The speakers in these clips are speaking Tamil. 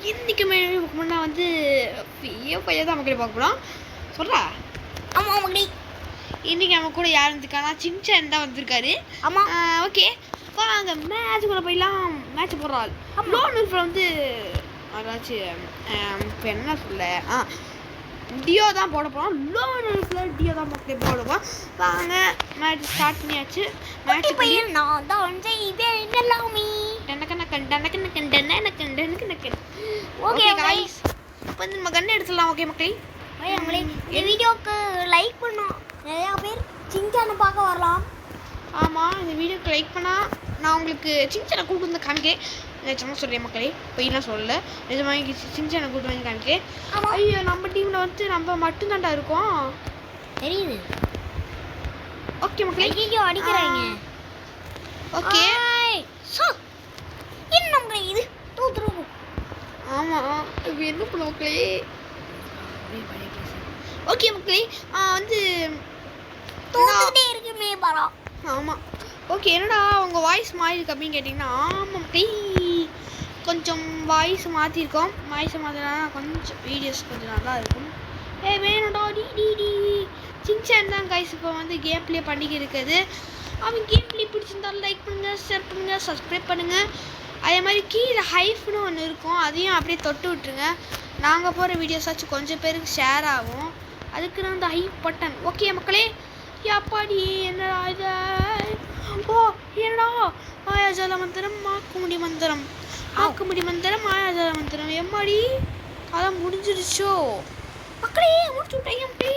இன்றைக்கி முன்னா வந்து பையன் தான் மக்களே பார்க்க போகிறோம் சொல்கிறா. ஆமாம் மக்களே, இன்றைக்கி நம்ம கூட யார் இருந்துருக்கானா சின்சான் தான் வந்திருக்காரு. ஆமாம் ஓகே வாங்க மேட்சுக்குள்ளே போயிடலாம். மேட்ச் போடுறாள் லோன் உல்ஃபில் வந்து அதாச்சும் இப்போ என்ன சொல்ல டியோ தான் போட போகிறோம். லோன் உல்ஃபில் டியோ தான் மக்களே போட போகிறோம். வாங்க மேட்ச் ஸ்டார்ட் பண்ணியாச்சு. மேட்ச் பையன் நான் தான் செய்வேன் எல்லாமே. ஓகே गाइस இப்போ நம்ம கன் எடுத்துடலாம். ஓகே மக்களே, இந்த வீடியோக்கு லைக் பண்ணோம். நிறையா பேர் சின்சானை பார்க்க வரலாம். ஆமாம், இந்த வீடியோக்கு லைக் பண்ணால் நான் உங்களுக்கு சின்சானை கூப்பிட்டு வந்து காமிக்கேன். நிஜமாக சொல்கிறேன் மக்களே, பொய்லாம் சொல்லலை. நிஜமாக சின்சானை கூப்பிட்டு வந்து காமிக்கேன். ஐயோ நம்ம டீமில் வந்து நம்ம மட்டும்தான்டா இருக்கோம் தெரியுது. ஓகே மக்களே, ஐயோ அடிக்கிறாங்க. ஓகே என்ன மக்களே இது தூத்துருவோம். ஆமாம் இப்போ என்ன பண்ண மக்களே. ஓகே மக்களே வந்து தூத்துக்கிட்டே இருக்குமே பரம். ஆமாம் ஓகே, என்னடா உங்கள் வாய்ஸ் மாறி இருக்கு அப்படின்னு கேட்டிங்கன்னா, ஆமாம் மக்களே கொஞ்சம் வாய்ஸ் மாற்றிருக்கோம். வாய்ஸை மாற்றினா கொஞ்சம் வீடியோஸ் கொஞ்சம் நல்லா இருக்கும். வேணும்டா டி டி டி சின்சான் தான் கைஸ் இப்போ வந்து கேம் ப்ளே பண்ணிக்க இருக்குது. அவன் கேம் ப்ளே பிடிச்சிருந்தாலும் லைக் பண்ணுங்கள், ஷேர் பண்ணுங்கள், சப்ஸ்கிரைப் பண்ணுங்கள். அதே மாதிரி கீழே ஹைஃப்னு ஒன்று இருக்கும், அதையும் அப்படியே தொட்டு விட்டுருங்க. நாங்கள் போகிற வீடியோஸாச்சும் கொஞ்சம் பேருக்கு ஷேர் ஆகும். அதுக்கு நான் அந்த ஹைப் பட்டன். ஓகே மக்களே, யாப்பாடி என்னடா இது? ஓ என்னடா மாயாஜால மந்திரம், ஆக்குமுடி மந்திரம், ஆக்குமுடி மந்திரம், மாயாஜால மந்திரம். எம்மாடி அதான் முடிஞ்சிருச்சோ மக்களே, முடிச்சு விட்டாங்க மக்களே.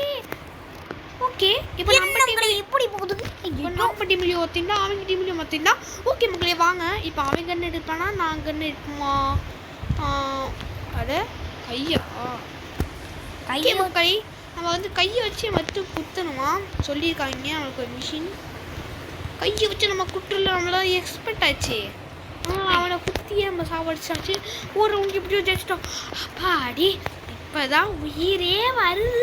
ஓகே இப்போ நம்ம எப்படி போகுது? நம்ம டீம்லேயும் ஒத்திண்டா, அவங்க டீம்லேயும் ஒத்திண்டா. ஓகே மக்களே வாங்க, இப்போ அவன் கன்று எடுப்பானா நான் கன்று எடுப்போமா? அட கையா கையை மக்களே, நம்ம வந்து கையை வச்சு மட்டும் குத்தணுமா சொல்லியிருக்காங்க. அவனுக்கு ஒரு மிஷின் கையை வச்சு நம்ம குட்டுல நம்மளால எக்ஸ்பெக்ட் ஆச்சு. அவனை குத்தியே நம்ம சாவடிச்சாச்சு. ஒரு ரவுண்ட் இப்படியோ ஜெயிச்சிட்டோம். அப்பாடி இப்போதான் உயிரே வருது.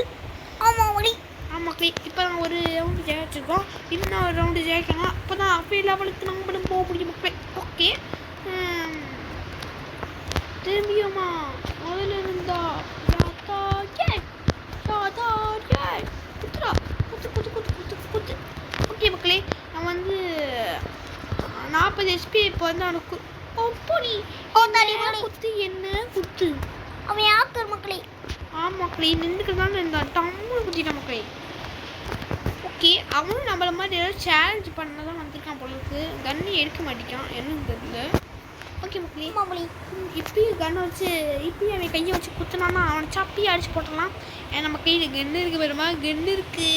ஆமாம் வழி. ஆமாம் இப்போ நான் ஒரு ரவுண்டு ஜெயிச்சிருக்கோம். இன்னும் ஒரு ரவுண்டு ஜெயிக்கணும். அப்போ தான் அப்போ லெவலுக்கு நம்மளும் போக முடியும் மக்களே. ஓகே திரும்பியுமா முதல்ல இருந்தா குத்துடா குத்து குத்து குத்து குத்து குத்து. ஓகே மக்களே, நான் வந்து 40 HP இப்போ வந்து அவனுக்கு பொடி குத்து என்ன குத்து அவன் ஆக்கர் மக்களே. ஆமாம் மக்களே, நின்றுக்கிறதான இருந்தான் டம்முன்னு குத்திட்டான் மக்களே. ஓகே அவனும் நம்மள மாதிரி ஏதாவது சேலஞ்ச் பண்ண தான் வந்திருக்கான் போலருக்கு. கன்னு எடுக்க மாட்டேங்கான் என்னன்னு தெரியல. ஓகே மக்களே, இப்பயும் கன்னை வச்சு இப்பயும் அவன் கையை வச்சு குத்துனான்னா அவனை சப்பி அடிச்சு போட்டலாம். ஏன்னா நம்ம கையில் கன்று இருக்கு பெருமா கன்று இருக்கு.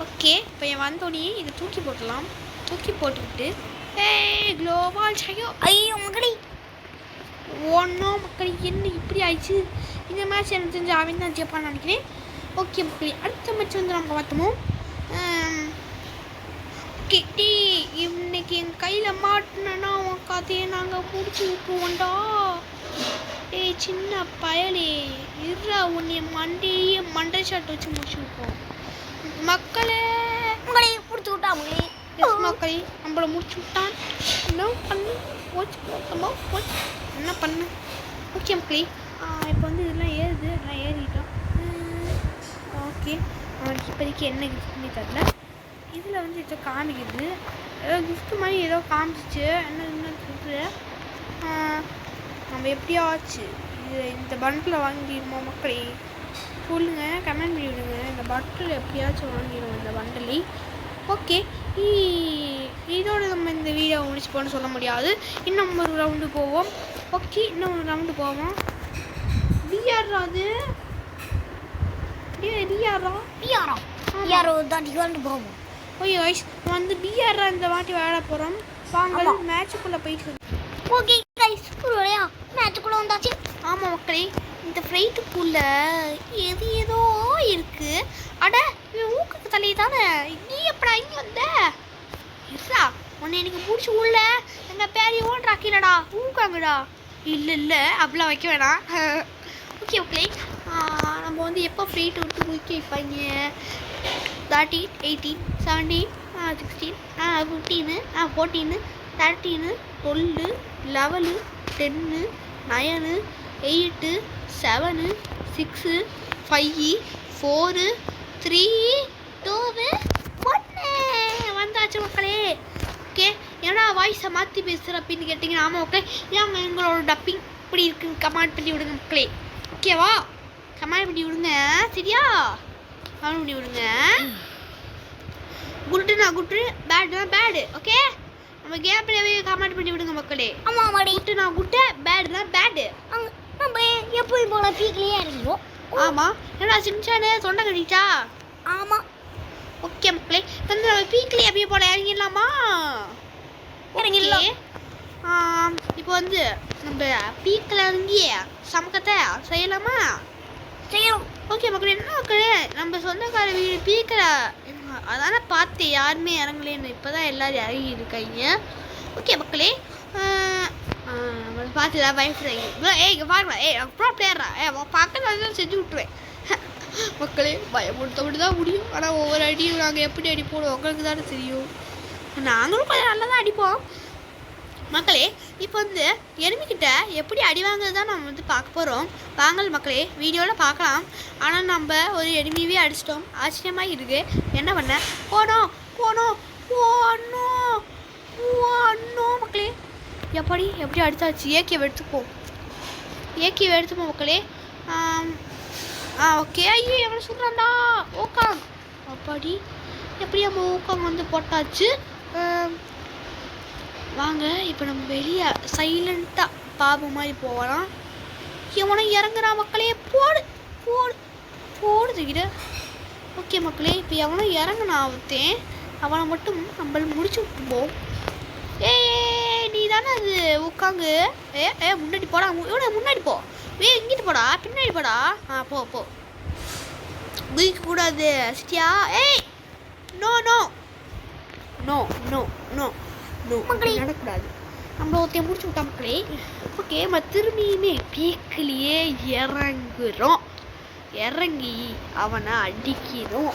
ஓகே இப்போ என் வந்தோடனே இதை தூக்கி போட்டலாம். தூக்கி போட்டுக்கிட்டு குளோபால் ஷையோ. ஐயோ மக்களே, ஒன்றும் மக்களே என்ன இப்படி ஆயிடுச்சு? இந்த மேட்ச் எனக்கு தெரிஞ்சு அவன் தான் ஜெயிப்பான்னு நினைக்கிறேன். ஓகே மக்களே, அடுத்த மேட்ச் வந்து நம்ம பார்த்தோமோ. ஓகே டீ இன்னைக்கு என் கையில் மாட்டினா உன் கதையை நாங்கள் முடிச்சு விட்டுருவோண்டா. சின்ன பயலே இருறா, உன்னை மண்டை ஷாட் வச்சு முடிச்சு விட்டுருவோம் மக்களே. உங்களே பிடிச்சி விட்டா மக்களே. எஸ் மக்களே, நம்மளை முடிச்சு விட்டான். என்ன பண்ணு போச்சு போச்சு என்ன பண்ணு. ஓகே மக்களே, இப்போ வந்து இதெல்லாம் ஏறுது, நான் ஏறிட்டோம். ஓகே அவனுக்கு இப்போதைக்கு என்ன கிஃப்ட்னு தெரில. இதில் வந்து ஏதோ காமிக்குது, ஏதோ கிஃப்ட் மாதிரி ஏதோ காமிச்சிச்சு. என்ன கிஃப்ட்டு நம்ம எப்படியோ ஆச்சு. இது இந்த பண்டில் வாங்கிடுமா மக்களே சொல்லுங்கள், கமெண்ட் பண்ணி விடுங்க. இந்த பண்டில் எப்படியாச்சும் வாங்கிடுவோம் இந்த பண்டிலை. ஓகே இதோட நம்ம இந்த வீடியோ முடிச்சு போன்னு சொல்ல முடியாது. இன்னும் ஒரு ரவுண்டு போவோம். ஓகே இன்னும் ஒரு ரவுண்டு போவோம். டிஆர் அது யாரோ தான் போவோம். ஓகே கைஸ் வந்து டிஆர் இந்த வாட்டி விளையாட போகிறோம். வாங்க மேட்சுக்குள்ளே போயிட்டு. ஓகே கைஸ் ஒரு வழியா மேட்சுக்குள்ளே வந்தாச்சு. ஆமாம் மக்களே, இந்த ஃப்ரைட்டுக்குள்ளே ஏதோ இருக்குது. அட இவன் ஊக்குக்கு தலையை தானே, நீ எப்படா இங்கே வந்த? இல்லா உன்னை எனக்கு பிடிச்சி உள்ள எங்கள் பேரி ஓன்றாக்கிலடா ஊக்காங்கடா. இல்லை அப்படிலாம் வைக்க வேணாம். ஓகே மக்களே, நம்ம வந்து எப்போ ஃப்ரைட்டு விட்டு குயிக்க வைப்பாங்க? 13, 18, 17, 16, 15, 14, 13, 12, 11, 10, 9 8 7 6 5 4 3 2 1 வந்தாச்சு மக்களே. ஓகே, ஏன்னா வாய்ஸை மாற்றி பேசுகிற அப்படின்னு கேட்டிங்கன்னா ஆமாம் ஓகே. ஏங்க எங்களோட டப்பிங் இப்படி இருக்குன்னு கமெண்ட் பண்ணி விடுங்க மக்களே. ஓகேவா? கமெண்ட் பண்ணி விடுங்க சரியா? கமெண்ட் பண்ணி விடுங்க. குட்டுனா குட்டு, பேடுனா பேடு. ஓகே, நம்ம கேம் பிளேவே கமெண்ட் பண்ணி விடுங்க மக்களே. ஆமாம் மாடி. குட்டுனா குட்டு, பேடுனா பேடு. நம்ம எப்போயும் போல பீக்லேயே இறங்கிடுவோம். ஆமாம், ஏன்னா சின்சானு தொண்டை கட்டிட்டா. ஆமாம். ஓகே மக்களே, வந்து நம்ம பீக்லேயே எப்பயும் போல இறங்கிடலாமா? இறங்கிடலாம். இப்போ வந்து நம்ம பீக்கில் இறங்கி சமக்கத்தை செய்யலாமா? செய்யலாம். ஓகே மக்களே, என்ன மக்களே நம்ம சொந்தக்கார வீடு பீக்கில் அதானே பார்த்து யாருமே இறங்கலேன்னு இப்போ தான் எல்லோரும் இறங்கி இருக்காங்க. ஓகே மக்களே, பார்த்து தான் பயப்படுறாங்க. இங்கே பாருங்க, அப்புறம் பிளேயரா பக்கத்தில் செஞ்சு விட்டுருவேன் மக்களே. பயப்படுத்த தான் முடியும். ஆனால் ஒவ்வொரு அடியும் நாங்கள் எப்படி அடிப்போம் உங்களுக்கு தானே தெரியும். நாங்களும் கொஞ்சம் நல்லா தான் அடிப்போம் மக்களே. இப்போ வந்து எனிமிக்கிட்ட எப்படி அடி வாங்குறது தான் நம்ம வந்து பார்க்க போகிறோம். வாங்கல் மக்களே, வீடியோவில் பார்க்கலாம். ஆனால் நம்ம ஒரு எனிமியவே அடிச்சிட்டோம். ஆச்சரியமாக இருக்குது. என்ன பண்ண போனோம் போனோம் போனோம் போனோம் மக்களே. எப்படி அடித்தாச்சு. ஏகேவை எடுத்துப்போம். ஏகேவை எடுத்துப்போம் மக்களே. ஓகே. ஐயோ எவ்வளோ சொல்கிறான்டா ஓக்காங். அப்படி எப்படி நம்ம ஓக்காங் வந்து போட்டாச்சு. வாங்க இப்போ நம்ம வெளியே சைலண்ட்டாக பாபு மாதிரி போகலாம். எவனை இறங்குறா மக்களே. போடு போடு போடுதுக்கிட்ட. ஓகே மக்களே, இப்போ எவனோ இறங்குனா அவத்தேன். அவனை மட்டும் நம்மள முடிச்சு விட்டுப்போம். நீ தானே அது உட்காங்கு. முன்னாடி போடா. முன்னாடி போ. இங்கிட்டு போடா, பின்னாடி போடா. போ போ. குதிக்க கூடாது சிட்டியா. No no no no no no நடக்கூடாது. நம்ம ஒருத்தையும் முடிச்சு விட்டா மக்களே. ஓகே, நம்ம திரும்பியுமே பீக்கிலேயே இறங்குறோம். இறங்கி அவனை அடிக்கிறோம்.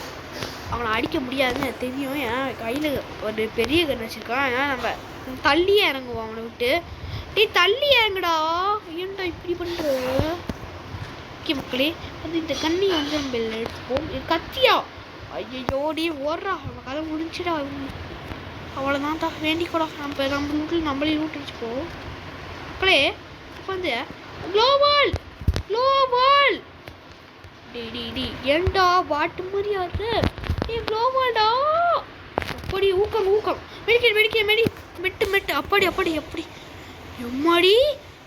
அவனை அடிக்க முடியாதுன்னு தெரியும். ஏன்னா கையில் ஒரு பெரிய கன் வச்சுருக்கான். ஏன்னா நம்ம தள்ளியே இறங்குவோம் அவனை விட்டு. தள்ளி இறங்குடா. ஏன்டா இப்படி பண்ணுற? ஓகே மக்களே, அது இந்த கண்ணி வந்து நம்ம எடுத்துப்போம். கத்தியா? ஐயோ ஓடுறா. அவன் கதை முடிஞ்சிடா. அவ்வளோதான் தான் வேண்டிக்கூடா. நம்ம வீட்டில் நம்மளே லூட் அடிச்சுப்போம் மக்களே. இப்போ வந்து க்ளோவால் க்ளோவால் ஏண்டா வாட்டு மாதிரி ஆறு. க்ளோவால்டா. அப்படி ஊக்கம் ஊக்கம் மெட்டு அப்படி எப்படி எம்மாடி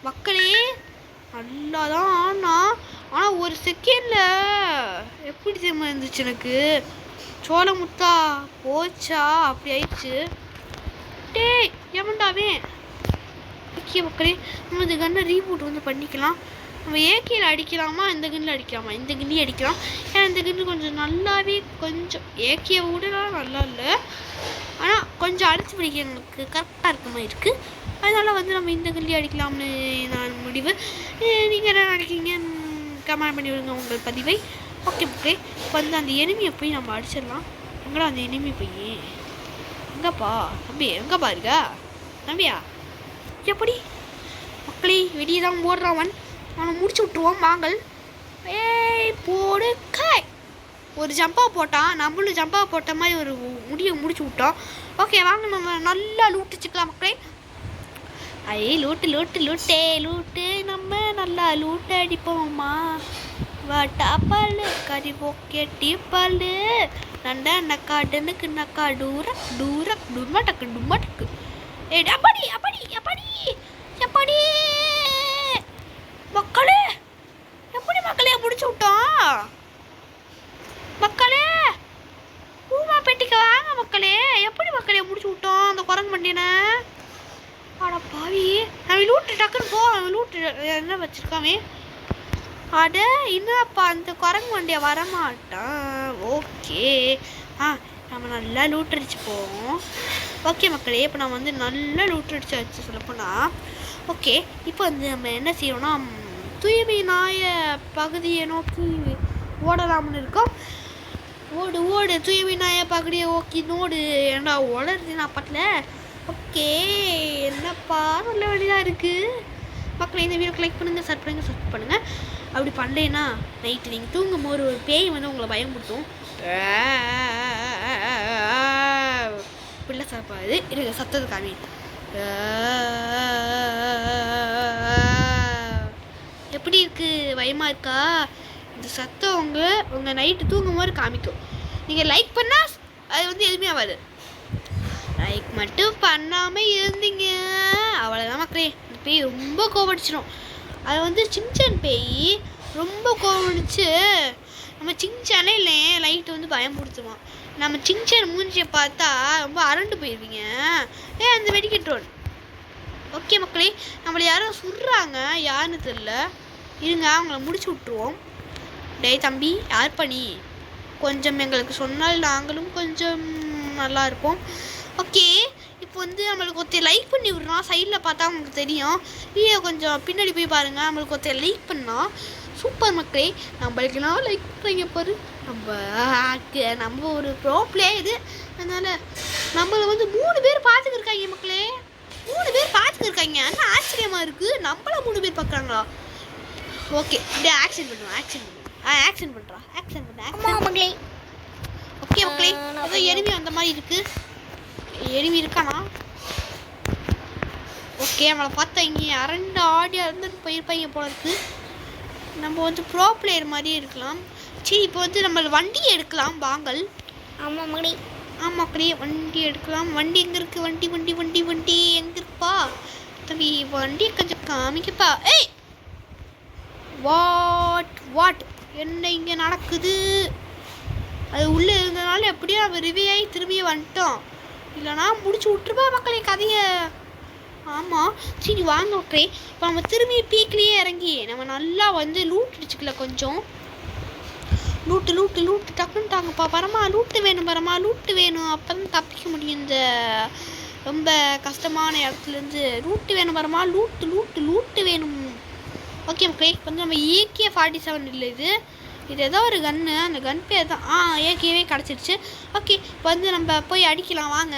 மக்களே. நல்லா தான் ஆனால் ஒரு செகண்டில் எப்படி தெரியுமா இருந்துச்சு எனக்கு. சோளமுத்தா போச்சா அப்படி ஆயிடுச்சு. எவன்டாவே. ஓகே மக்களே, நம்ம இந்த கன்னை ரீபூட் வந்து பண்ணிக்கலாம். நம்ம ஏகேல அடிக்கலாமா இந்த கன்னில் அடிக்கலாமா? இந்த கன்னியும் அடிக்கலாம். ஏன்னா இந்த கன்று கொஞ்சம் நல்லாவே கொஞ்சம் ஏகேவை விடலாம் நல்லா இல்லை. ஆனால் கொஞ்சம் அடிச்சு பிடிக்க எனக்கு கரெக்டாக இருக்க மாதிரி இருக்குது. அதனால் வந்து நம்ம இந்த கன்னியும் அடிக்கலாம்னு நான் முடிவு. நீங்கள் என்ன நினைக்கிறீங்க கமெண்ட் பண்ணி விடுங்க உங்கள் பதிவை. ஓகே ஓகே, இப்போ வந்து அந்த எனிமியை போய் நம்ம அடிச்சிடலாம். எங்கடா அந்த எனிமி போய் எங்கப்பா தம்பி? எங்கப்பா இருக்கா தம்பியா? எப்படி மக்களே வெளியே தான் ஓடுறான். அவனை முடிச்சு விட்டுருவோம் வாங்கல். போடு காய். ஒரு ஜம்பாக போட்டான். நம்மளும் ஜம்பாக போட்ட மாதிரி ஒரு முடியை முடிச்சு விட்டோம். ஓகே வாங்க நம்ம நல்லா லூட்டுச்சுக்கலாம் மக்களே. லூட்டு நம்ம நல்லா லூட்டு அடிப்போம்மா. வாட்டாப்பால் கறி போக்கெட்டி பால் நண்டா நக்கா டனுக்கு நக்கா டூரக் டும்மட்டக்கு. எப்படி மக்களே மக்களே முடிச்சு விட்டோம் மக்களே. பூமா பெட்டிக்கு வாங்க மக்களே. எப்படி மக்களே முடிச்சு விட்டோம் அந்த குரங்கு மண்டியனை. ஆடா பாவி, அவன் லூட்டு டக்குன்னு போ. அவன் லூட்டு என்ன வச்சிருக்காவே. அட இன்னப்பா அந்த குரங்கு வண்டியை வரமாட்டான். ஓகே நம்ம நல்லா லூட் அடிச்சு போவோம். ஓகே மக்களே, இப்போ நான் வந்து நல்லா லூட் அடிச்சு சொல்லப்போனால். ஓகே, இப்போ வந்து நம்ம என்ன செய்யணும்னா தூய்மை நாய பகுதியை நோக்கி ஓடலாம்னு இருக்கோம். ஓடு தூய்மை நாய பகுதியை ஓகே நோடு. ஏண்டா ஓடுறது நான் பட்டல. ஓகே என்னப்பா நல்ல வழியாக இருக்குது. மக்களே இந்த வீடியோக்கு லைக் பண்ணுங்கள், சப்ஸ்கிரைப் பண்ணுங்கள். அப்படி பண்ணலைன்னா நைட்டு நீங்கள் தூங்கும் போது ஒரு பேய் வந்து உங்களை பயமுறுத்தும். பிள்ளை சாப்பாடு இருக்க சத்தது காமி. எப்படி இருக்குது? பயமாக இருக்கா? இந்த சத்தம் உங்கள் நைட்டு தூங்கும் போது காமிக்கும். நீங்கள் லைக் பண்ணால் அது வந்து எதுவுமே ஆகாது. லைக் மட்டும் பண்ணாமல் இருந்தீங்க அவ்வளோதான் மக்களே. இந்த பேய் ரொம்ப கோவடிச்சிடும். அது வந்து சின்சான் பேய் ரொம்ப கோவடிச்சு நம்ம சின்சானே இல்லை லைட்டு வந்து பயன்படுத்துவோம். நம்ம சின்சான் மூஞ்சியை பார்த்தா ரொம்ப அரண்டு போயிடுவீங்க. அந்த வெடிக்கட்ரோல். ஓகே மக்களே, நம்மளை யாரும் சுடுறாங்க, யாருன்னு தெரில. இருங்க அவங்கள முடிச்சு விட்ருவோம். டேய் தம்பி, யார் பண்ணி கொஞ்சம் எங்களுக்கு சொன்னால் நாங்களும் கொஞ்சம் நல்லா இருப்போம். ஓகே, இப்போ வந்து நம்மளுக்கு ஒருத்தர் லைக் பண்ணி விட்றோம். சைடில் பார்த்தா உங்களுக்கு தெரியும். வீடியோ கொஞ்சம் பின்னாடி போய் பாருங்கள். நம்மளுக்கு ஒருத்தர் லைக் பண்ணால் சூப்பர் மக்களே. நம்மளுக்குலாம் லைக் பண்ணுறீங்க பாரு. நம்ம ஒரு ப்ரோ பிளேயரு. அதனால் நம்மளை வந்து 3 பேர் பார்த்துக்கிருக்காங்க மக்களே. 3 பேர் பார்த்துக்கிருக்காங்க. ஆனால் ஆச்சரியமாக இருக்குது. நம்மள 3 பேர் பார்க்குறாங்களா? ஓகே, இப்படியே ஆக்ஷன் பண்ணுவோம். ஆக்ஷன் பண்ணுறோம். மக்களே. ஓகே மக்களே, ஏதோ எனிமி அந்த மாதிரி இருக்குது. எனிமி இருக்கானா? ஓகே, நம்மளை பார்த்தா இங்கே அரண்டு ஆடி அறந்துட்டு போயிருப்பாங்க போல இருக்குது. நம்ம வந்து ப்ரோ பிளேயர் மாதிரியே இருக்கலாம். சரி, இப்போ வந்து நம்ம வண்டி எடுக்கலாம் வாங்கல். ஆமாம் மக்களே. வண்டி எடுக்கலாம். வண்டி எங்கே இருக்குது? வண்டி எங்கே இருக்குப்பா? தம்பி வண்டியை கொஞ்சம் காமிக்கப்பா. ஏய், வாட் என்ன இங்கே நடக்குது? அது உள்ளே இருந்தனால எப்படியோ அவன் ரிவியாகி திரும்பி வந்துட்டோம். இல்லைனா முடிச்சு விட்டுருப்பா மக்களே கதையை. ஆமாம், சரி வாங்க மக்களே. இப்போ நம்ம திரும்பி பீக்லேயே இறங்கி நம்ம நல்லா வந்து லூட் அடிச்சுக்கல. கொஞ்சம் லூட்டு டக்குன்னு தாங்கப்பா. பரமா லூட்டு வேணும். அப்போ தான் தப்பிக்க முடியும் இந்த ரொம்ப கஷ்டமான இடத்துலேருந்து. லூட்டு வேணும் பரமா. லூட்டு வேணும். ஓகே மக்களே, இப்போ வந்து நம்ம AK-47 இல்லை, இது ஏதோ ஒரு கன்று. அந்த கன் பேர் தான் AKவே கிடச்சிருச்சு. ஓகே, இப்போ வந்து நம்ம போய் அடிக்கலாம் வாங்க.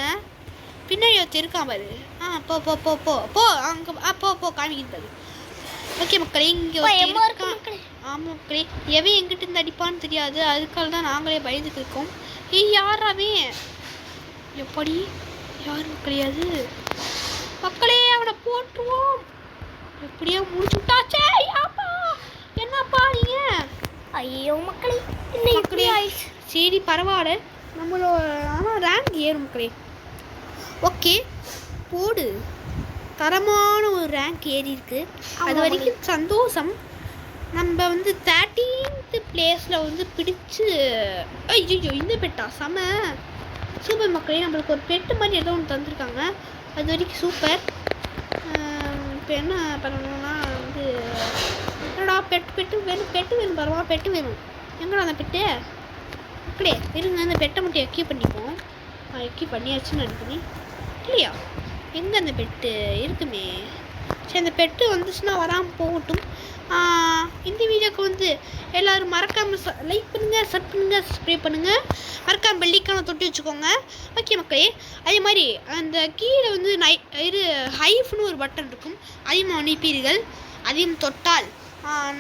பின்னாடி ஒருத்தர் இருக்கான் பாரு. போ அங்கே போ காமிக்கிட்டு பாரு. ஓகே மக்களே, இங்கே இருக்கான். ஆமாம் மக்களே, எவன் எங்கிட்ட இருந்து அடிப்பான்னு தெரியாது. அதுக்காக தான் நாங்களே பயந்துட்டு இருக்கோம். யாராவே எப்படி யாரும் கிடையாது மக்களே. அவனை போட்டுருவோம். எப்படியோ முடிச்சு விட்டாச்சே. என்னப்பா நீங்க? ஐயோ மக்களே, மக்களே சரி பரவாயில்ல. நம்மளோட ஆனால் ரேங்க் ஏறும் மக்களே. ஓகே போடு. தரமான ஒரு ரேங்க் ஏறி இருக்கு. அது வரைக்கும் சந்தோஷம். நம்ம வந்து 13th பிளேஸில் வந்து பிடிச்சு. ஐயோ, இந்த பெட்டா செம சூப்பர் மக்களே. நம்மளுக்கு ஒரு பெட்டு மாதிரி ஏதோ ஒன்று தந்துருக்காங்க. அது வரைக்கும் சூப்பர். இப்போ என்ன பண்ணணும்னா வந்து என்னடா பெட்டு வேணும் பரவா. பெட்டு வேணும். எங்கடா அந்த பெட்டு? மக்களே இருங்க, அந்த பெட்டை மட்டும் எக்கி பண்ணிப்போம். எக்கி பண்ணியாச்சுன்னு நினைக்கிறேன் இல்லையா? எங்கே அந்த பெட்டு இருக்குமே? சரி, அந்த பெட்டு வந்துச்சுன்னா வராமல் போகட்டும். இந்த வீடியோக்கு வந்து எல்லோரும் மறக்காமல் லைக் பண்ணுங்கள், சப்ஸ்கிரைப் பண்ணுங்கள். மறக்காமல் பெல்லைக்கான தொட்டி வச்சுக்கோங்க. ஓகே மக்களே, அதே மாதிரி அந்த கீழே வந்து ஹைஃப்னு ஒரு பட்டன் இருக்கும். அதையும் அனுப்பீர்கள். அதையும் தொட்டால்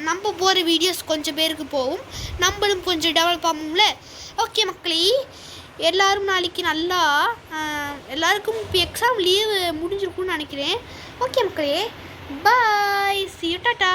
நம்ம போகிற வீடியோஸ் கொஞ்சம் பேருக்கு போகும். நம்மளும் கொஞ்சம் டெவலப் ஆகும்ல. ஓகே மக்களே, எல்லோரும் நாளைக்கு நல்லா எல்லாருக்கும் இப்போ எக்ஸாம் லீவு முடிஞ்சிருக்கும்னு நினைக்கிறேன். ஓகே மக்களே, பாய், see you, டாட்டா.